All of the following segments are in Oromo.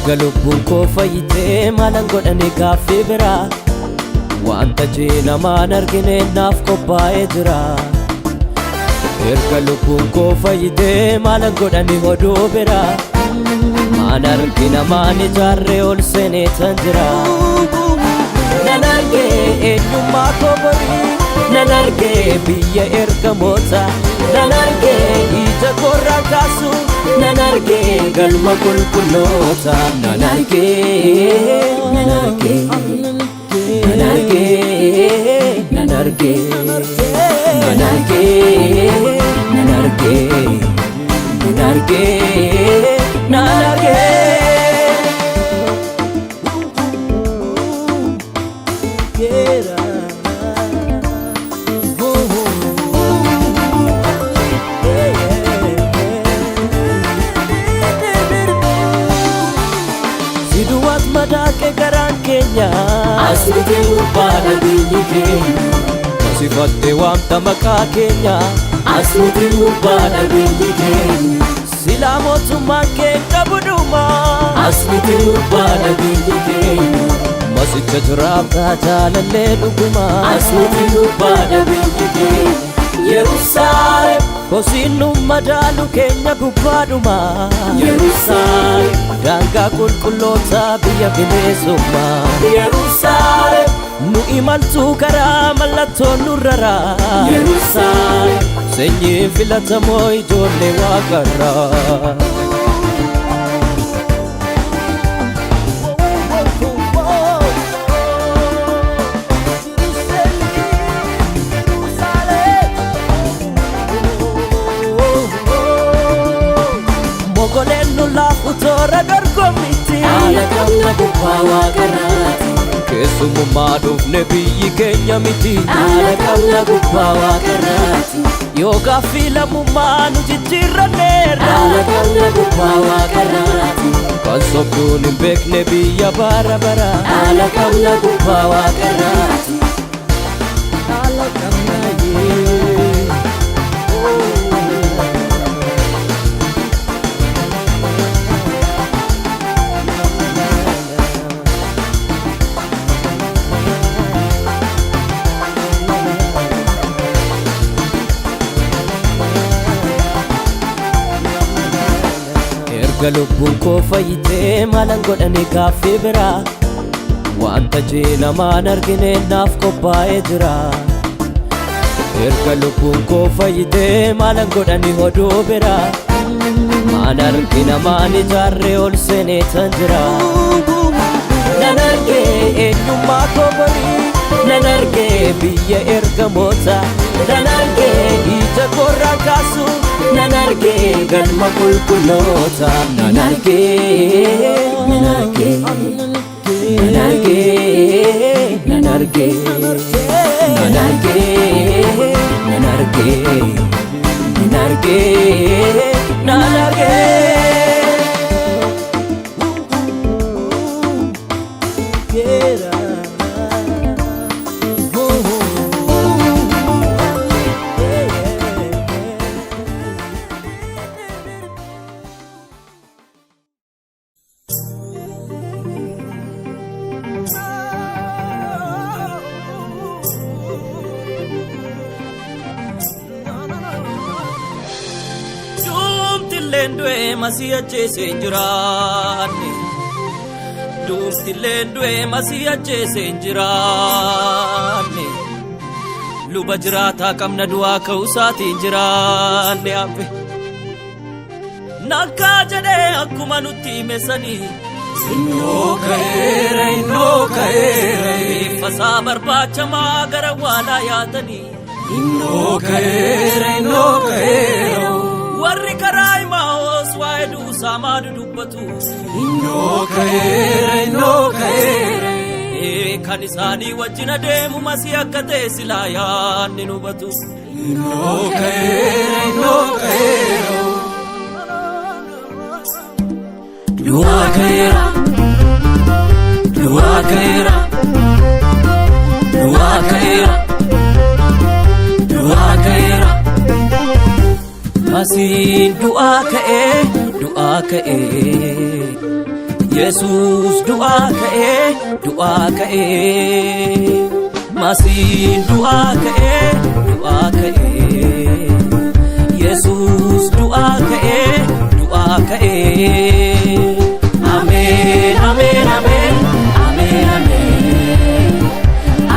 Erga lubbuun koo fayyitee maalan godhane gaaffii biraa wanta namaan argine naaf qophaa'ee jira. Erga lubbuun koo fayyitee maalan godhane oduu biraa maan argi namaan ijaarree ol seenee tan jira. Nan argee eenyummaa koo borii nan argee biyya ergamoota nan argee ija korraa kaasu nan argee galma qulqulloota nan argee nan argee nan argee nan argee nan argee nan argee nan argee nan argee. Madake garaan keenya asirratti urbaana biyyi keenya masifatte waamta maqaa keenya asirratti urbaana biyyi keenya silaa mootummaan kee qabudhuma asirratti urbaana biyyi keenya masicha jiraabdaa jaalallee dhuguma asirratti urbaana biyyi keenya Yerusaalem kosiinu madaalu keenya gubbaadhuma Yerusaalem daangaa qulqulloota biyya bineensummaa Yerusaalem nu imaltuu karaa mallattoon nurraraa Yerusaalem sanyii filatamoo ijoollee waaqarraa. Utora dorgomiti ala kamna gubbaa waaqarraati keessummaa dhufne biyyi keenya miti ala kamna gubbaa waaqarraati yoo gaaffii lammummaa nu jijjiirranneerra ala kamna gubbaa waaqarraati kan sobduun hin beekne biyya bara bara ala kamna gubbaa waaqarraati ala kamna Erga lubbuun koo fayyitee maalan godhane gaaffii biraa wanta namaan argine naaf qophaa'ee jira. Erga lubbuun koo fayyitee maalan godhane oduu biraa maan argi namaan ijaarree ol seenee tan jira. Nan argee eenyummaa koo borii nan argee biyya ergamoota nan argee ija korraa kaasu nan argee galma qulqulloota nan argee nan argee nan argee nan argee nan argee nan argee nan argee nan argee. Lendue masia chese njirane Dumti lendue masia chese njirane Luba jirata kamna dua kausati njirane ape Nakka jade akkuma nutti mesani Inno kaere Fasa barbaacha maagara wala yaatani Inno kaere warri karaa imaos waa'ee saamaadhu dubbatu innoo kaere kan isaanii wajjin adeemu masii akka ta'e silaa yaanni nu hubatu innoo kaere du'aa kaera du'aa kaera du'aa kaera du'aa kaera Masin du'a ka'e Yesus du'a ka'e Masiin du'a ka'e Yesus du'a ka'e Amen amen amen amen amen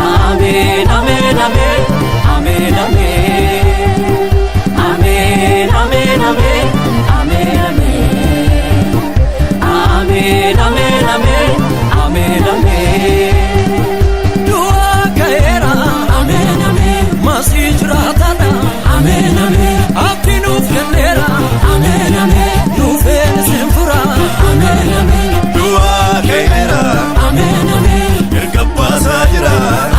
amen amen amen amen amen amen amen Amen, amen, amen, amen, amen. Dua ka'eera, amen, amen. Masii jiraatana, amen, amen. Abdii nuuf kenneera, amen, amen. Nuufeen isin fura, amen, amen. Dua ka'eera, amen, amen. Erga baasaa jira,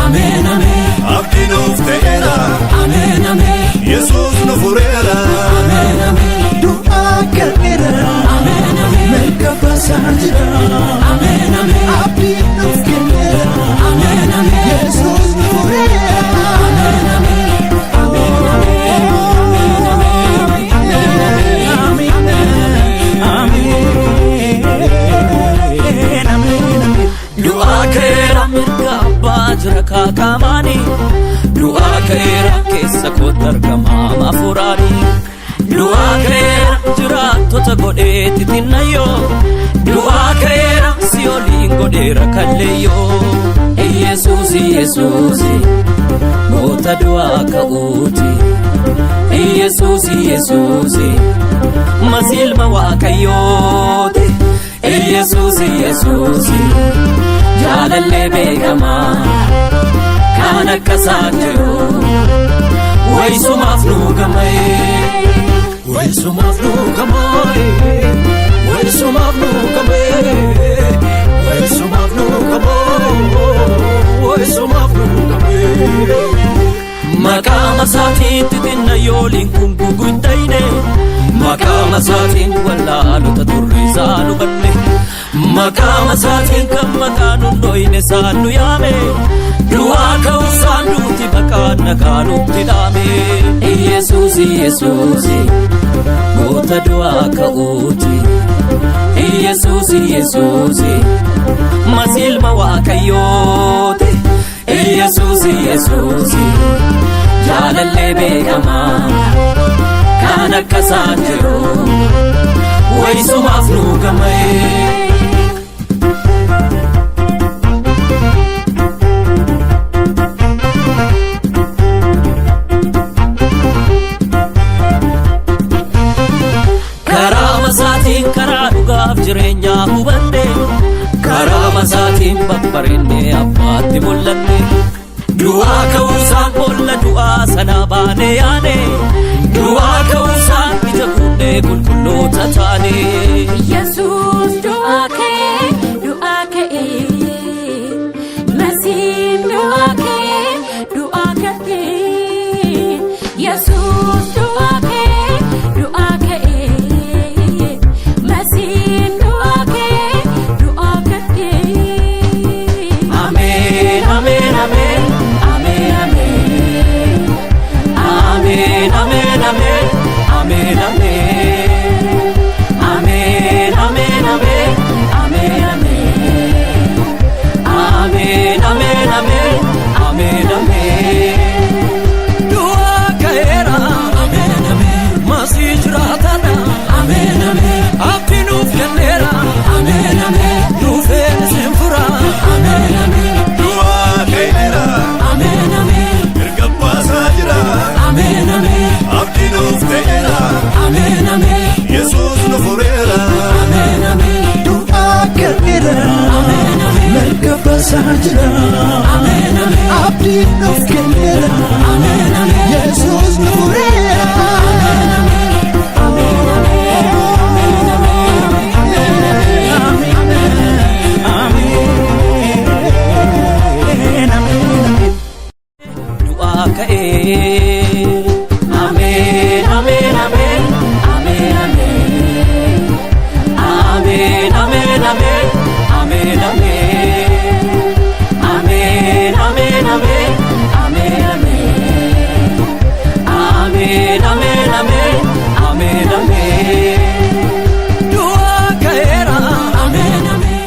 amen, amen. Abdii nuuf ta'eera, amen, amen. Yesuus nu fureera, amen, amen. Dua ka'eera, amen, amen. Erga baasaa jira, amen, amen. Abdii nuuf kenneera, amen, amen. Yesuus nu fureera, amen, amen. Du'a ka'eera mirga abbaa jira kaakaamaani Du'a ka'eera keessa kootti argamaa maafuraani Du'a ka'eera jiraattota godheeti xinnayyoo Du'a ka'eera si oliin godheera kalleeyyoo Yesuusi Yesuusi moota du'a ka'uuti Yesuusi Yesuusi masiilma waaqayyooti Yesuusi Yesuusi jaalallee beekamaa kan akka saatiru wayisumaaf nu gama'e wayisumaaf nu gama'e wayisumaaf nu gama'e wayisumaaf nu gama'e wayisumaaf nu gama'e maqaa masaatiin xixinna yooliin kun guguddayne maqaa masaatiin wallaalota turre isaanu banne maqaa masaatiin kan maqaan hundooyne saannu yaame du'aa ka'uu saanduuti maqaan nagaanutti dhaame Yesuusi Yesuusi goota du'aa ka'uuti Yesuusi Yesuusi masiilma waaqayyooti Yesuusi Yesuusi jaalallee beekamaa kan akka saatiru wayisumaaf nu gama'e karaa masaatiin karaa dhugaaf jireenyaa hubanne karaa masaatiin babbareenne abbaatti mul'anne du'aa ka'uusaan boolla du'aa sanaa baane yaane du'aa ka'uusaan ija kunnee qulqulloota taane Yesuus du'aa ka'e Masiin du'aa ka'e Yesuus du'aa ka'e Masiin du'aa ka'e Amen amen amen amen amen amen amen amen amen amen amen amen amen amen amen amen amen du'a ka'eera amen amen masii jiraatana amen amen abdii nuuf kenneera amen amen nuufeen isin fura amen amen Dua ka'eera, amen amen Erga baasaa jira, amen amen Abdii nuuf ta'eera, amen amen Yesuus nu fureera, amen amen Dua ka'eera, amen amen Erga baasaa jira, amen amen Abdii nuuf kenneera, amen amen Yesuus nu fureera, amen amen du'a ka'e amen amen amen amen amen amen amen amen amen amen amen amen amen amen amen amen amen du'a ka'eera amen amen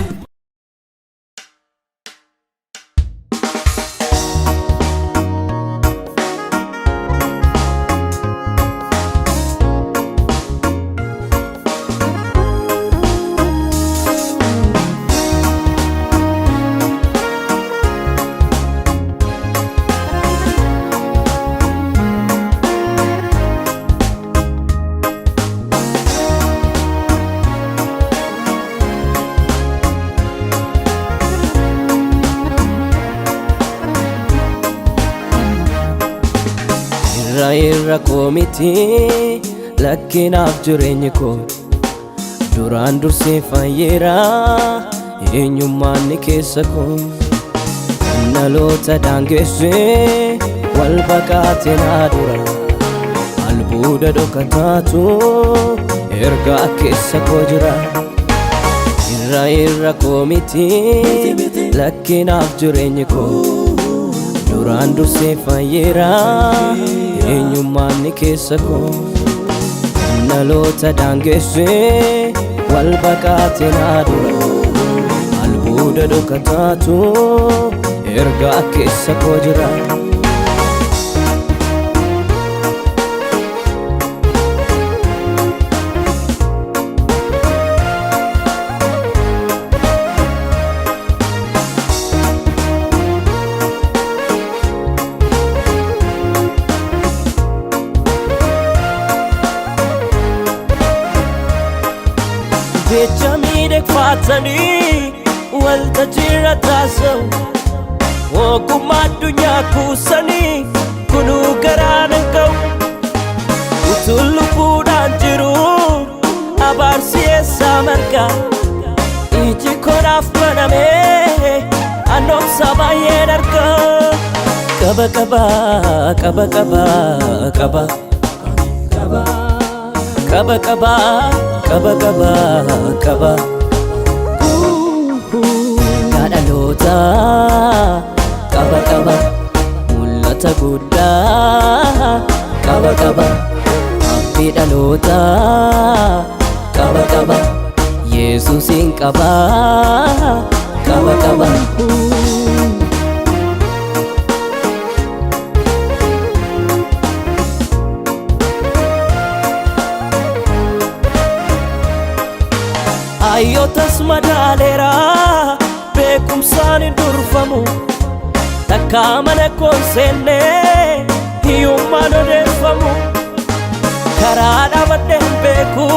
irra koo miti lakkinaaf jireenyi koo duraan dursee fayyeera eenyummaan ni keessa koo dhaloota daangessee wal baqaate naa dura albuuda dhokataatu ergaa keessa koo jira irra koo miti lakkinaaf jireenyi koo duraan dursee fayyeera eenyummaan ni keessa koo dhaloota daangessee wal baqaate naa dura albuuda dhokataatu ergaa keessa koo jira jecha miidhagfatanii waltajjii irra taasa'u ogummaa addunyaa kuusanii kunuu garaan hin ga'u utuu lubbuudhaan jiru abaarsi eessaa marga iji konaaf banamee annoomsa baay'een arga qaba qaba qaba qaba qaba qaba qaba qaba qaba qaba qaba dhaloota qaba qaba mul'ata guddaa qaba qaba abdii dhaloota qaba qaba Yesuusin qaba qaba qaba ayyotas madaaleera beekumsaan hin durfamu takka mana koon seennee hiyyummaan odeeffamu karaa dhaabadhe hin beeku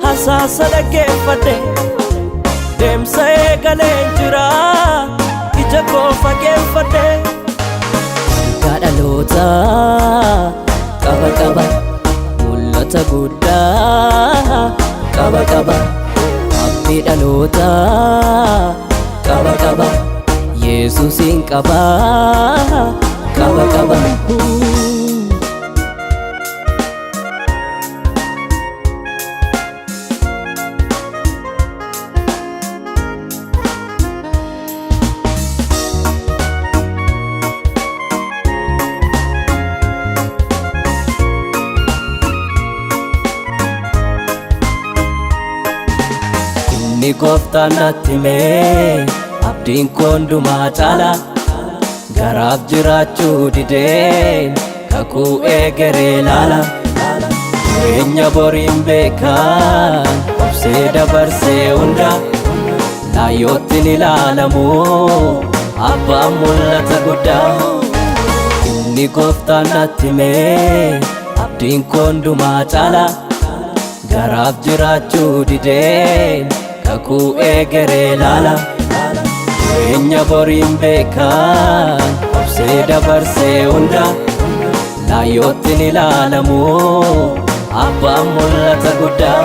hasaasa dhaggeeffadhe deemsa eegalee jira ija koo fageeffadhe dhaloota qaba qaba mul'ata guddaa qaba qaba abdii dhaloota qaba qaba Yesuusin qaba qaba qaba inni gooftaan natti himee abdiin koo hundumaa caala garaaf jiraachuu dideen kakuu eegeree laala jireenya boriin beekan obsee dabarsee hunda laayyoottin ilaalamu abbaan mul'ata guddaa inni gooftaan natti himee abdiin koo hundumaa caala garaaf jiraachuu dideen kakuu eegeree laala jireenya boriin beekan obsee dabarsee hunda laayyoottin ilaalamu abbaan mul'ata guddaa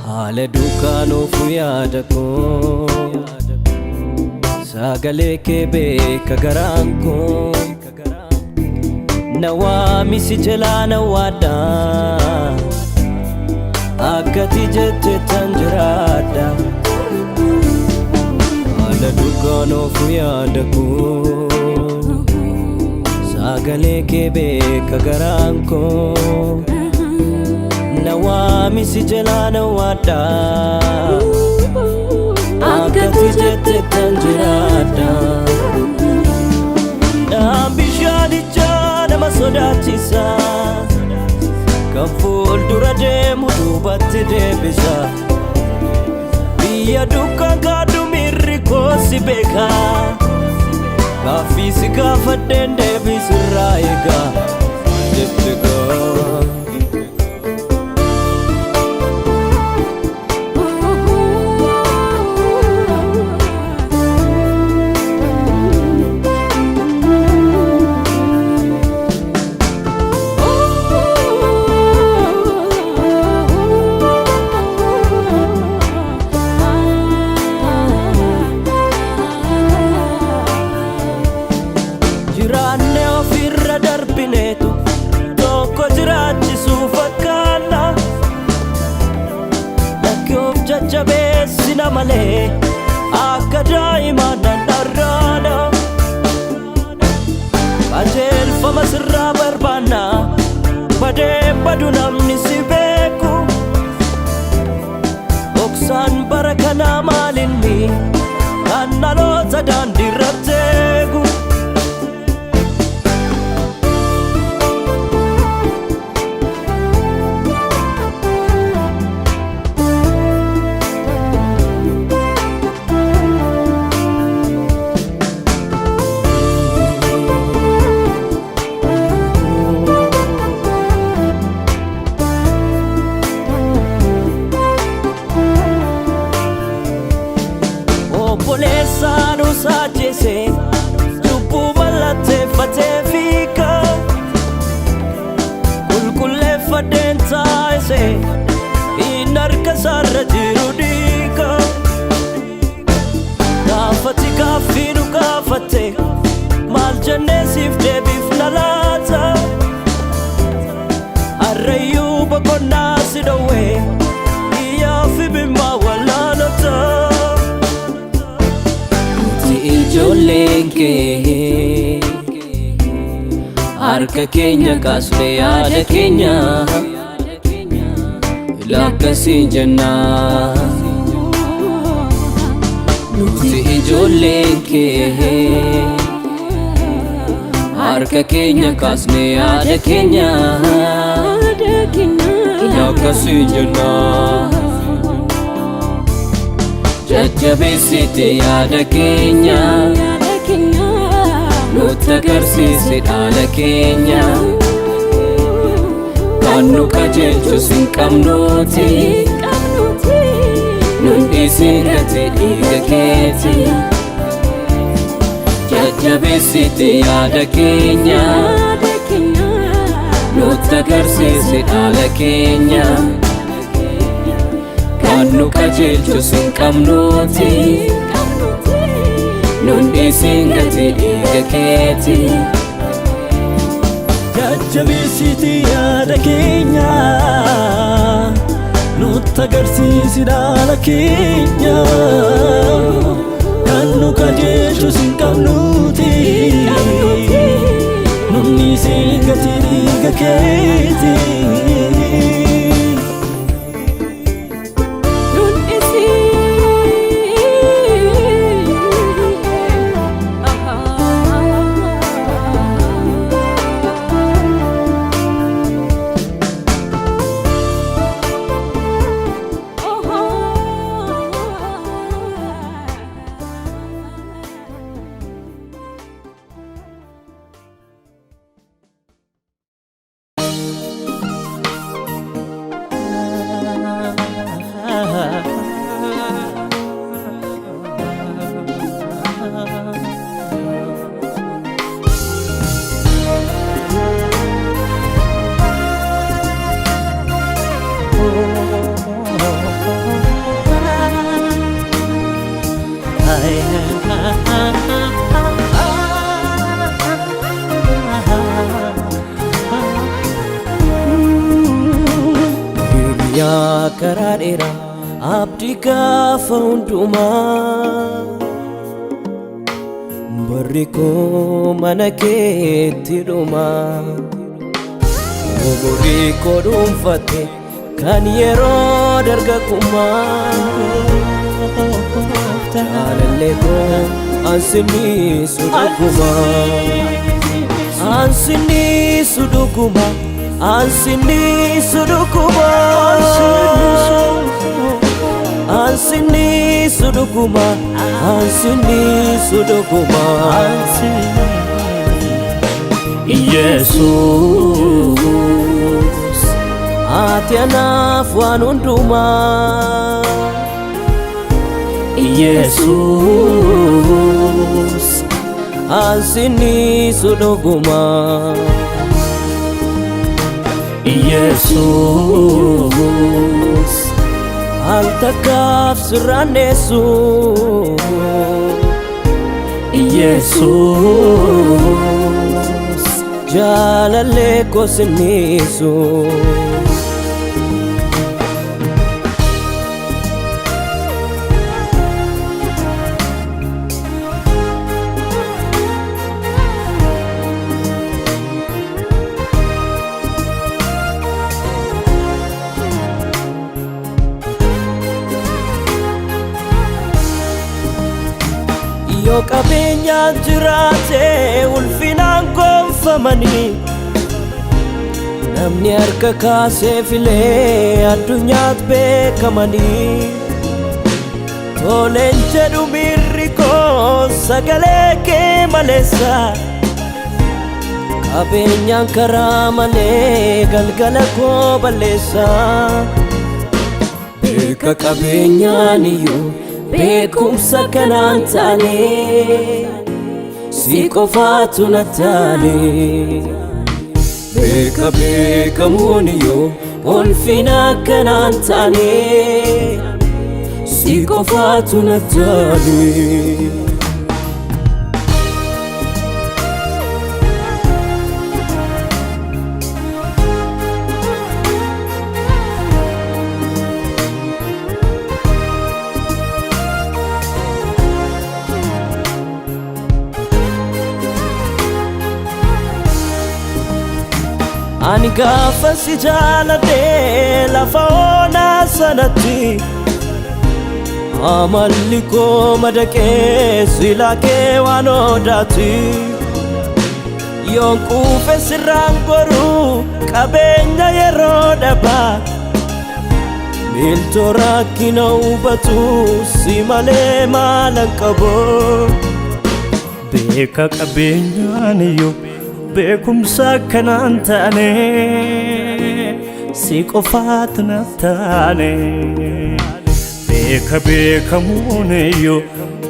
haala dukkaanuuf yaada koo Sagalee kee beeka garaan koo na waami si jalaa na waadha akkati jette tan jiraadha haala dhugaan of yaada koo sagalee kee beeka garaan koo na waami si jalaa na waadha akkati jette tan jiraadha dhaan bishaanicha nama sodaachisa kan fuuldura deemu duubatti deebisa biyya dukkaan kaadhu miirri koo si beeka gaaffii si gaafadheen deebisirraa eega jette gaa jiraanne ofirra darbineetu tokko jiraachisuu fakkaata lakki of jajjabeessina malee akka daa'imaa dandharraadha qajeelfama sirraa barbaanna badee badu namni si beeku dhoksaan bara kanaa maalinni kan dhaloota daandiirratti eegu obboleessaan usaachise lubbuu bal'atteeffatee fiika qulqulleeffadheen taa'ise inni harka isaarra jiru dhiiga gaafati gaaffii nu gaafatte maal jennee siif deebifna laata harrayyuu boqonnaa si dhowwee iyyaa fi bimmaa wallaalota ijoolleen kee harka keenya kaasne yaada keenya lakkasiin jennaa nuti ijoolleen kee harka keenya kaasne yaada keenya lakkasiin jennaa jajjabeessite yaada keenya nutti agarsiisi dhaala keenya kan nu qajeelchus hin qabnuuti nun dhiisin gati dhiiga keeti jajjabeessite yaada keenya nutti agarsiisi dhaala keenya kan nu qajeelchus hin qabnuuti nun dhiisin gati dhiiga keeti jajjabeessite yaada keenya nutti agarsiisi dhaala keenya kan nu qajeelchus hin qabnuuti nun dhiisin gati dhiiga keeti jireenyaa karaa dheeraa abdii gaafa hundumaa barri koo mana keetti dhuma umurii koo dhuunfatte kan yeroo dargaggummaa jaalallee koo ansiniisu dhuguma ansiniisu dhuguma ansiniisu dhuguma ansiniisu dhuguma ansiniisu dhuguma Yesus ati anaaf waan hundumaa Yesus ansiniisu dhuguma Yesus al takkaaf sirraanneessu Yesus jaalallee koo sinniisu yoo qabeenyaan jiraate ulfinaan gonfamanii namni harka kaasee filee addunyaatti beekamanii toleen jedhu miirri koo sagalee kee maleessa qabeenyaan karaa malee galgala koo balleessa beeka qabeenyaan iyyuu beekumsa kanaan taane si qofaatu na taane beeka beekamuun iyyuu ulfina kanaan taane si qofaatu na taane ani gaafa si jaaladhe lafa onaa sanatti amalli koo madaqee silaa kee waan odaati yoon quufe sirraan goruu qabeenya yeroo dhabaa miiltoo rakkina hubatu si malee maalan qabu beeka qabeenyaan iyyuu beekumsa kanaan taane si qofaatu na taane beeka beekamuun iyyuu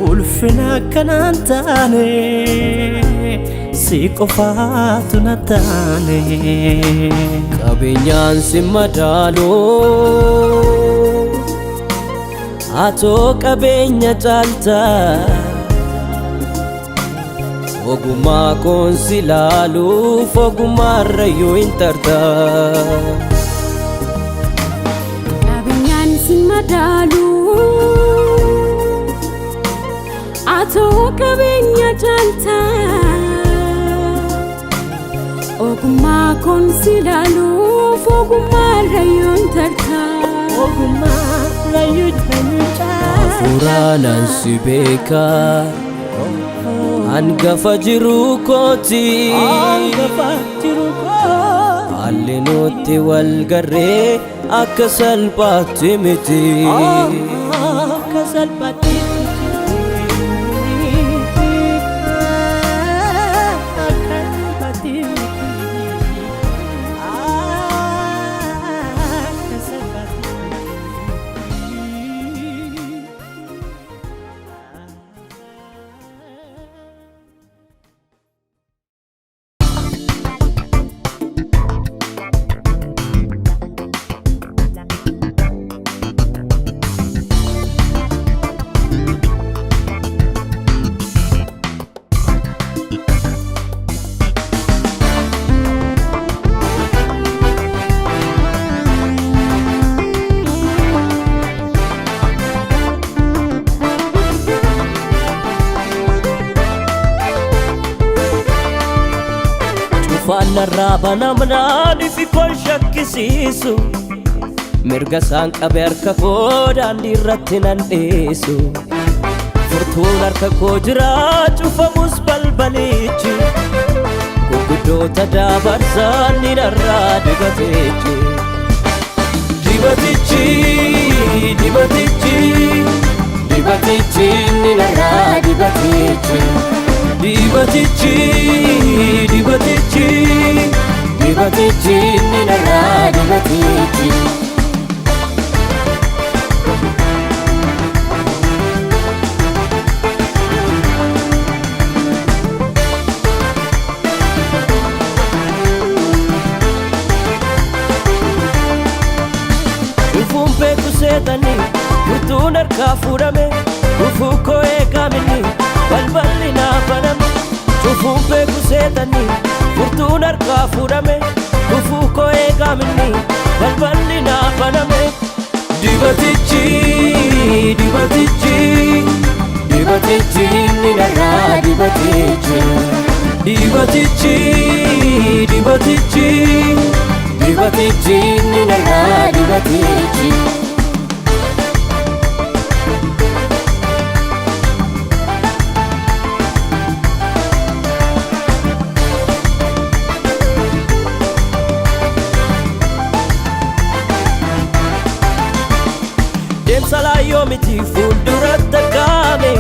ulfina kanaan taane si qofaatu na taane qabeenyaan si madaalu atoo qabeenya caalta ogummaa koon si laaluuf ogummaarrayyuu hin tarta qabeenyaan si madaalu atoo qabeenya caalta ogummaa koon si laaluuf ogummaarrayyuu hin tarta ogummaarrayyuu hin tarta hafuuraan si beeka hangafa jiru kooti haalli nutti wal garree akka salphaatti miti akka salphaatti Cufaanna raabana manaani fi kol shakkisiisu mirga isaan qabe harka koo daandii irratti nan dhiisu furtuun harka koo jira cufamus balbalichi gurguddoota dabarsaan ni narraa dibatichi dibatichi dibatichi dibatichi ni narraa dibatichi dibatichi dibatichi dibatichi ni narraa dibatichi Setani, furtuun harkaa fuudhame dhufuu koo eegamini balballi naa baname cufuun beeku seetani furtuun harkaa fuudhame dhufuu koo eegamini balballi naa baname dibatichi dibatichi dibatichi ni narraa dibatichi dibatichi dibatichi dibatichi ni narraa dibatichi Salaayyoo miti fuulduratti argame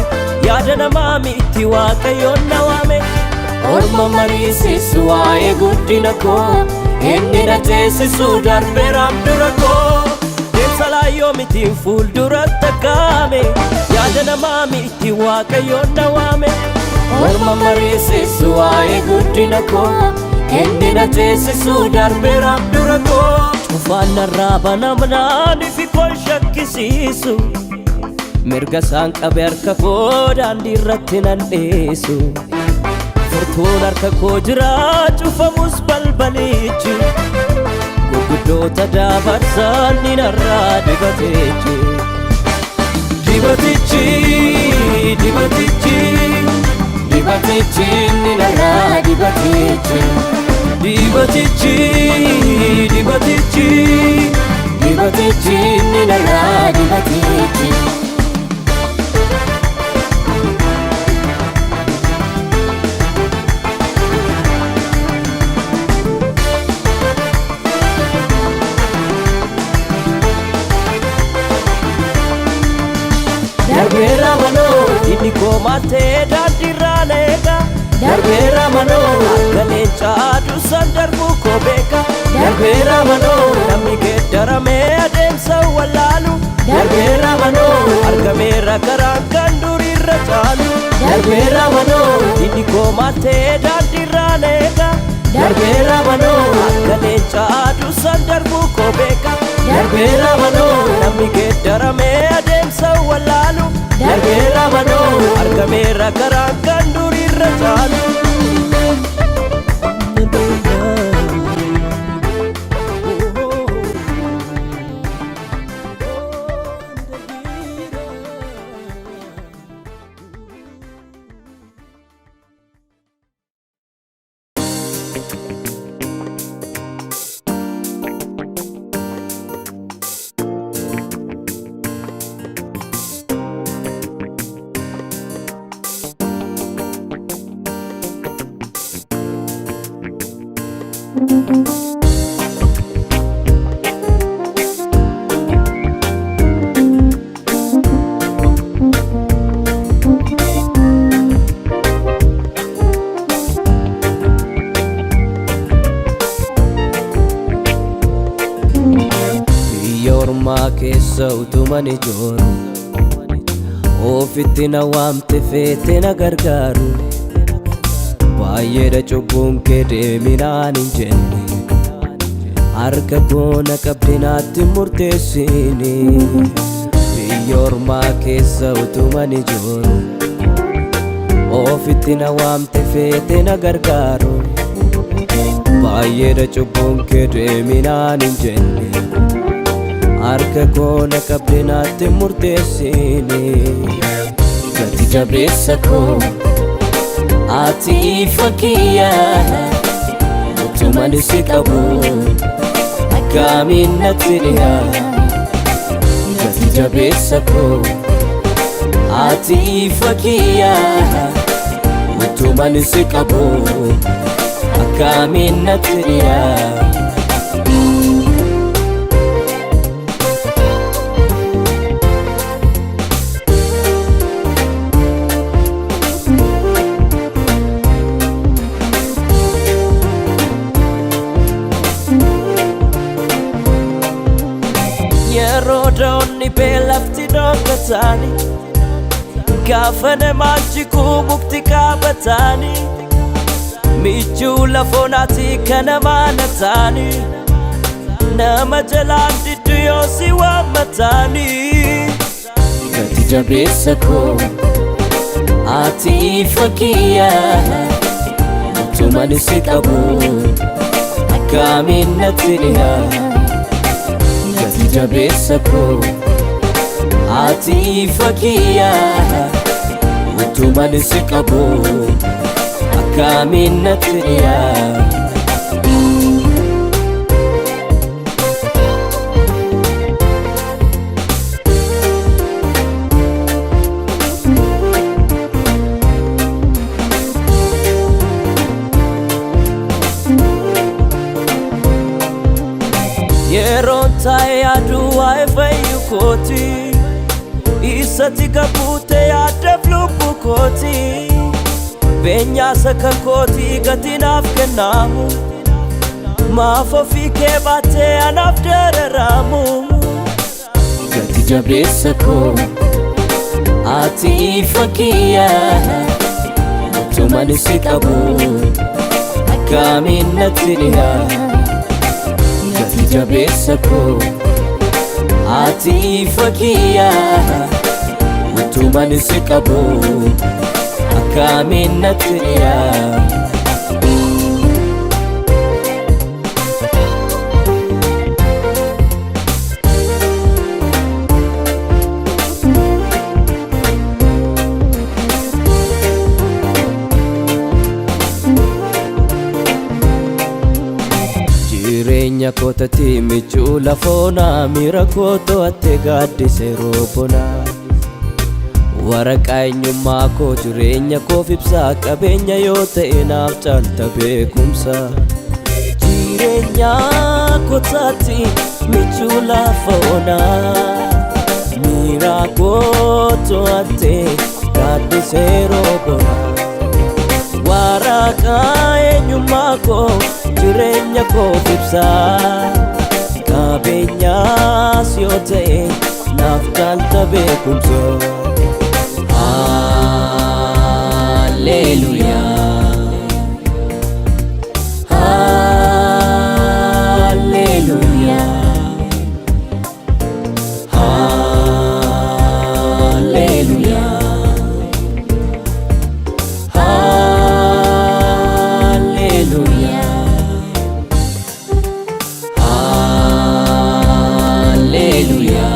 yaada namaa miti waaqayyoon na waame orma mariisisu waa'ee guddina koo inni na teessisu darbeeraaf dura koo salaayyoo miti fuulduratti argame yaada namaa miti waaqayyoon na waame orma mariisisu waa'ee guddina koo inni na teessisu darbeeraaf dura koo Cufaanna raabana manaani fi kol shakkisiisu mirga isaan qabe harka koo daandii irratti nan dhiisu furtuun harka koo jira cufamus balbalichi gurguddoota dabarsaan ni narraa dibatichi dibatichi dibatichi dibatichi ni narraa dibatichi dibatichi dibatichi dibatichi ni narraa dibatichi darbeera manoo inni koo maatee daandiirraa neeqa darbeera manoo akka leenca aduu san darbuu koo beeka darbeera manoo namni geeddaramee adeemsa wallaalu darbeera manoo argameera karaan kan duriirra caalu darbeera manoo inni koo maatee daandiirraa neeqa darbeera manoo akka leenca aduu san darbuu koo beeka darbeera manoo namni geeddaramee adeemsa wallaalu darbeera manoo argameera karaan kan duriirra caalu Ormaa keessa utuman ijooru ofitti na waamte feete na gargaaru baay'eedha cubbuun kee deeminaan hin jenne harka koo na qabde naatti murteessini biyya ormaa keessa utuman ijooru ofitti na waamte feete na gargaaru baay'eedha cubbuun kee deeminaan hin jenne harka koo na qabde naatti murteessini gati jabeessa koo ati ifa kiyya utuman si qabu akkamiin natti dhiyaa gati jabeessa koo ati ifa kiyyaa utuman si qabu akkamiin natti dhiyaa. Yeroodonni beelafti dhokatani gaafane maanjiku mukti qabatani michuu lafoonati kana maanatani nama jalaan diddu yoo si waammatani gati jabeessa koo ati ifa kiyyaa utuman si qabu akkamiin natti dhiyaa gati jabeessa koo ati ifa kiyyaa utuman si qabu akkamiin natti dhiyaa. Yeroon taa'ee yaaduu waa'ee fayyu kooti isatti gabuute yaaddaaf lubbu kooti beenyaa saka kooti gati naaf kennamu maaf ofii kee baatee anaaf dararamu gati jabeessa koo ati ifa kiyyaa utuman si qabu akkamiin natti dhiyaa. Gati jabeessa koo ati ifa kiyyaa utuman si qabu akkamiin natti dhiyaa. Jireenya kootatti michuu lafoonaa miira koo to'atte gaaddise roobonaa waraqaa eenyummaa koo jireenya koof ibsaa qabeenya yoo ta'e naaf caalta beekumsa jireenya kootatti michuu lafoonaa miira koo to'atte gaaddise roobonaa waraqaa eenyummaa koo jireenya koof ibsaa qabeenyaas yoo ta'e naaf caalta beekumsa. Hallelujah, hallelujah, hallelujah, hallelujah. Hallelujah,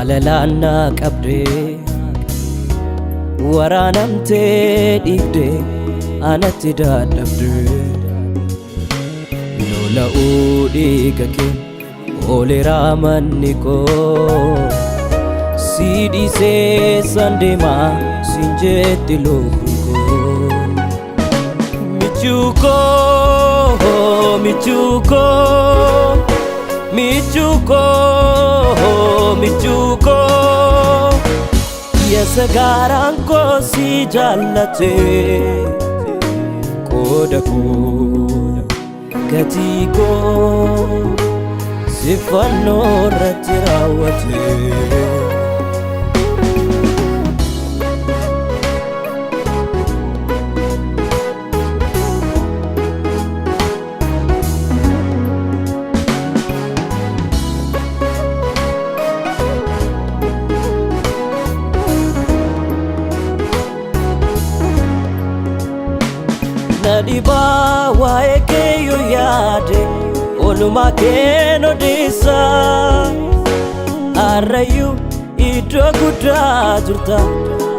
jaalalaanna qabdee waraanamtee dhiigdee anatti dadhabdee lola'uu dhiiga kee ooleraa manni koo si dhiisee san deemaa sin jetti lubbuun koo michuuko michuuko michuuko michuuko yesa garaan koo si jaallate qooda koo gatii koo si fannoo irratti raawwate Nadiba wae keyo yaade oluma keno disa Arrayu iddo guddaa jirta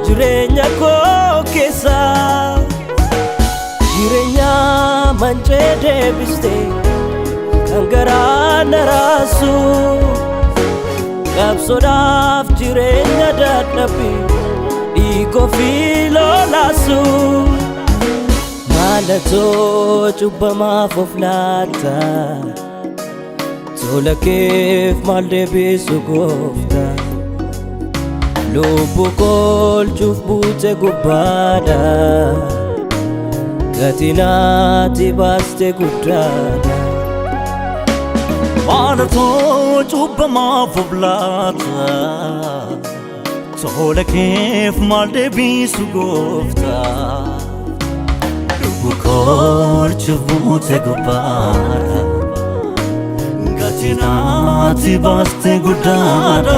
jireenya koo keessa jireenya mancee deebiste kan garaa na raasu qabsoodhaaf jireenya dadhabbi dhiigoo fi lolaasu Malatoo cubbamaaf of laata tola keef maal deebisu goofta lubbuu koolchuuf buute gubbaadha gatiin ati baaste guddaadha Malatoo cubbamaaf of laata tola keef maal deebisu goofta Bukolchu buute gubbaadha gatiin ati baaste guddaadha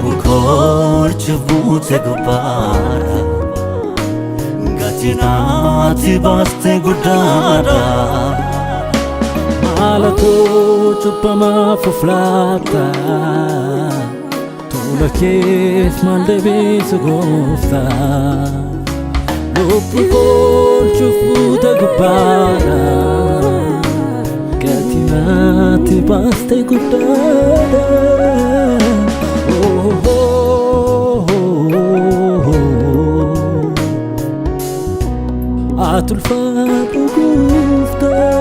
Bukolchu buute gubbaadha gatiin ati baaste guddaadha Malatoo cubbamaaf of laata tola keef maal deebisu goofta Lubbuu koolchuuf buute gubbaadha gatiin ati baaste guddaadha Ati ulfaadhu gooftaa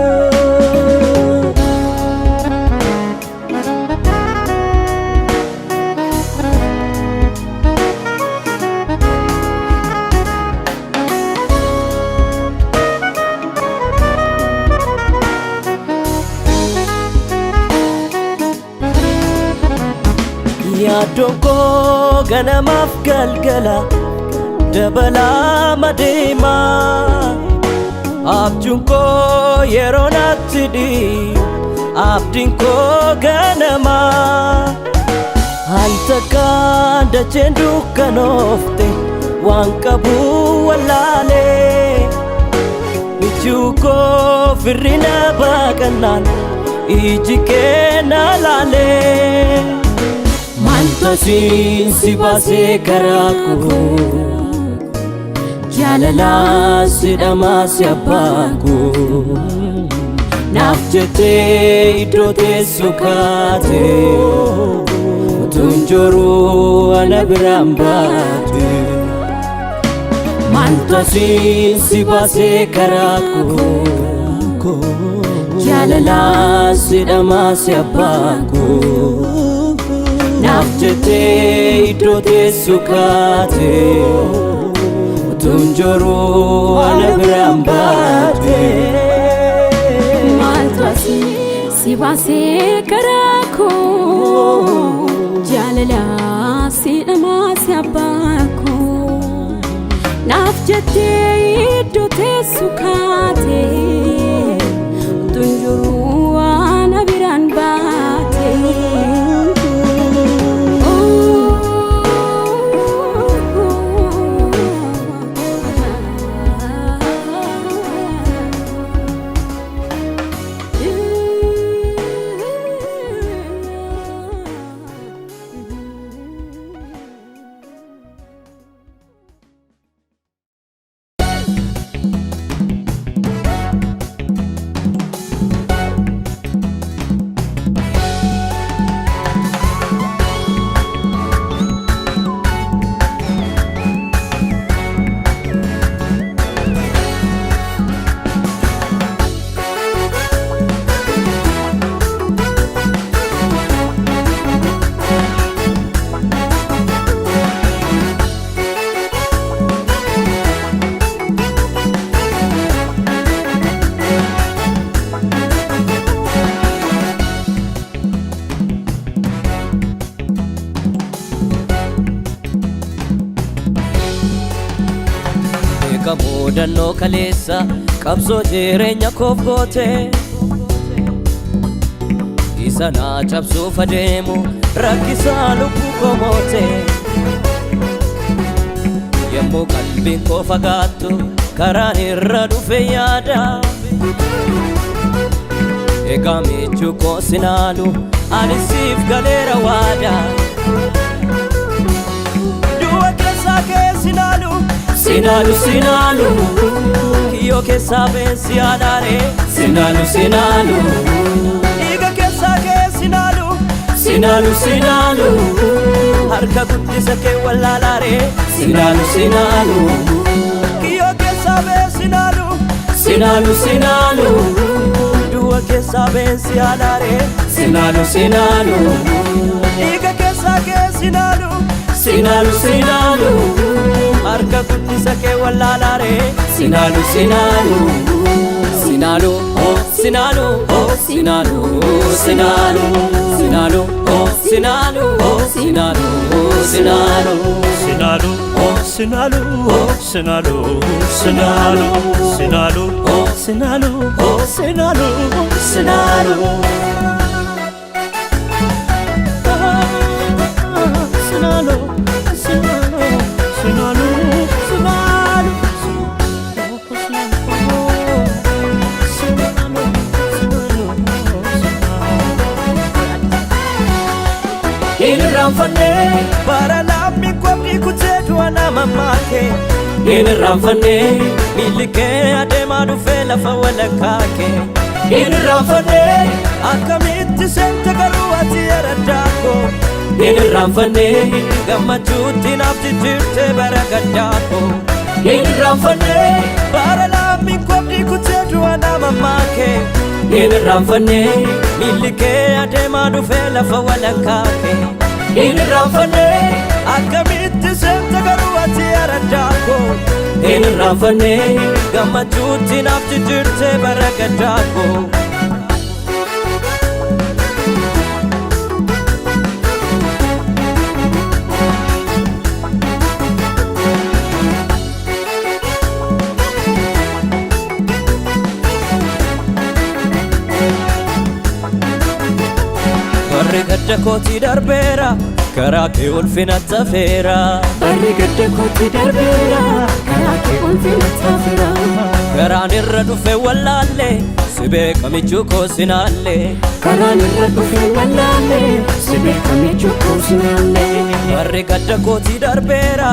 Yaaddoon koo ganamaaf galgala dabalaa madeema abjuun koo yeroo natti dhiibu abdiin koo ganama al takkaan dacheen dukkanoofte waan qabu wallaalee michuu koo firrina baaqannaan iji kee na laalee Mantosin si baasee karaa koo jaalalaa si dhamaa si abbaa koo naaf jettee iddoo teessu kaate utuun joruu ana biraan baate Mantosin si baasee karaa koo jaalalaa si dhamaa si abbaa koo Naaf jettee iddoo teessu kaate utuun joruu ana biraan baate Maaltu si baasee karaa koo jaalalaa si dhamaa si abbaa koo naaf jettee iddoo teessu kaate utuun joruu ana biraan baate akka muudannoo kaleessa qabsoo jireenya koof goote isa naa cabsuuf adeemu rakkisaa lubbuu koo moote yemmuu qalbiin koo fagaattu karaan irra dhufe yaada egaa michuu koo sinaalu ani siif galeera waada du'a keessaa kee sinaalu sinaalu sinaalu kiyyoo keessaa beensi adaare sinaalu sinaalu dhiiga keessaa kee sinaalu sinaalu sinaalu harka guddisa kee wallaalaare sinaalu sinaalu kiyyoo keessaa beensi sinaalu sinaalu sinaalu du'a keessaa beensi adaare sinaalu sinaalu dhiiga keessaa kee sinaalu sinaalu sinaalu harka guddisa kee wallaalaare sinaalu sinaalu sinaalu oh sinaalu oh sinaalu sinaalu sinaalu oh sinaalu oh sinaalu sinaalu Sinalu, oh Sinalu, oh Sinalu, Sinalu, Sinalu, oh Sinalu, oh Sinalu, Sinalu. Sinalu, Sinalu, Sinalu, Sinalu. Inirranfanne bara lammi kwabni kutetu anama make Inirranfanne milli kee adeemaa dhufee lafa walakkaa kee Inirranfanne akkamitti seente garuu ati yaraddaako Inirranfanne gammachuutti naaf jijjiirte bara gaddaako Inirranfanne bara lammi kwabni kutetu anama make Inirranfanne milli kee adeemaa dhufee lafa walakkaa kee Inirranfanne akkamitti seente garuu ati yaraddaako Inirranfanne gammachuutti naaf jijjiirte bara gaddaako Barri gadda kooti darbeera karaa kee ulfina tafeera Barri gadda kooti darbeera karaa kee ulfina tafeera karaan irra dhufe wallaalle si beeka michuu koo sinaalle karaan irra dhufe wallaalle si beeka michuu koo sinaalle Barri gadda kooti darbeera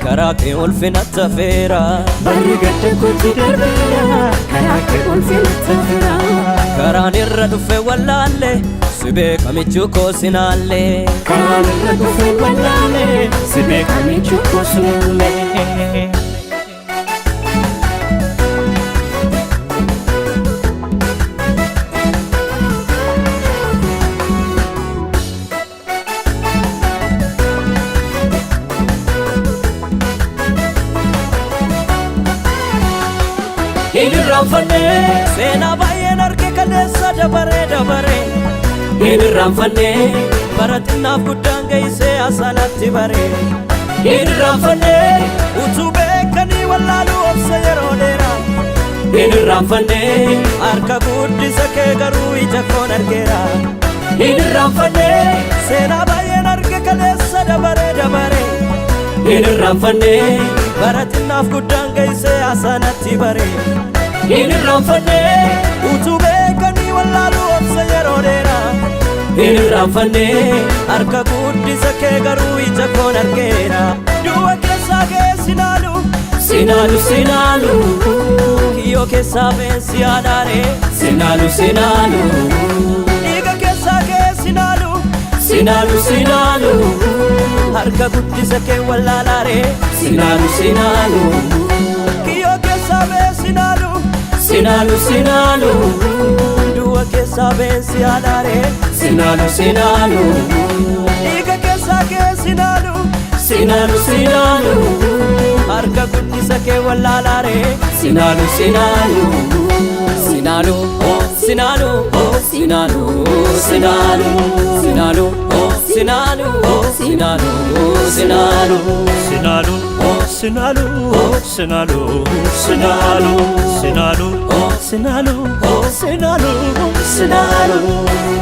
karaa kee ulfina tafeera Barri gadda kooti darbeera karaa kee ulfina tafeera karaan irra dhufe wallaalle si beeka michuu koo sinaalle karaan irra dhufe wallaalle si beeka michuu koo sinaalle Inirranfanne seenaa baay'een arge kaleessa dabaree dabaree Inirranfanne bara xinnaaf guddaan geessee asaanaatti baree Inirranfanne utuu beekanii wallaaluu obsa yeroo dheeraa Inirranfanne harka guddisa kee garuu ija koon argeera Inirranfanne seenaa baay'een arge kaleessa dabaree dabaree Inirranfanne bara xinnaaf guddaan geessee asaanaatti baree Inirranfanne utuu beekanii wallaaluu obsa yeroo dheeraa Inirranfanne harka guddisa kee garuu ija koon argeera du'a keessaa kee sinaalu sinaalu sinaalu kiyyoo keessaa beensi adaare sinaalu sinaalu dhiiga keessaa kee sinaalu sinaalu sinaalu harka guddisa kee wallaalaare sinaalu sinaalu kiyyoo keessaa beensi sinaalu sinaalu sinaalu du'a keessaa beensi adaare sinaalu sinaalu dhiiga keessaa kee sinaalu sinaalu sinaalu harka guddisa kee wallaalaare sinaalu sinaalu sinaalu oh sinaalu oh sinaalu sinaalu sinaalu oh Sinalu, Sinalu, Sinalu, Sinalu, Sinalu, Sinalu, Sinalu, Sinalu, Sinalu, Sinalu, Sinalu.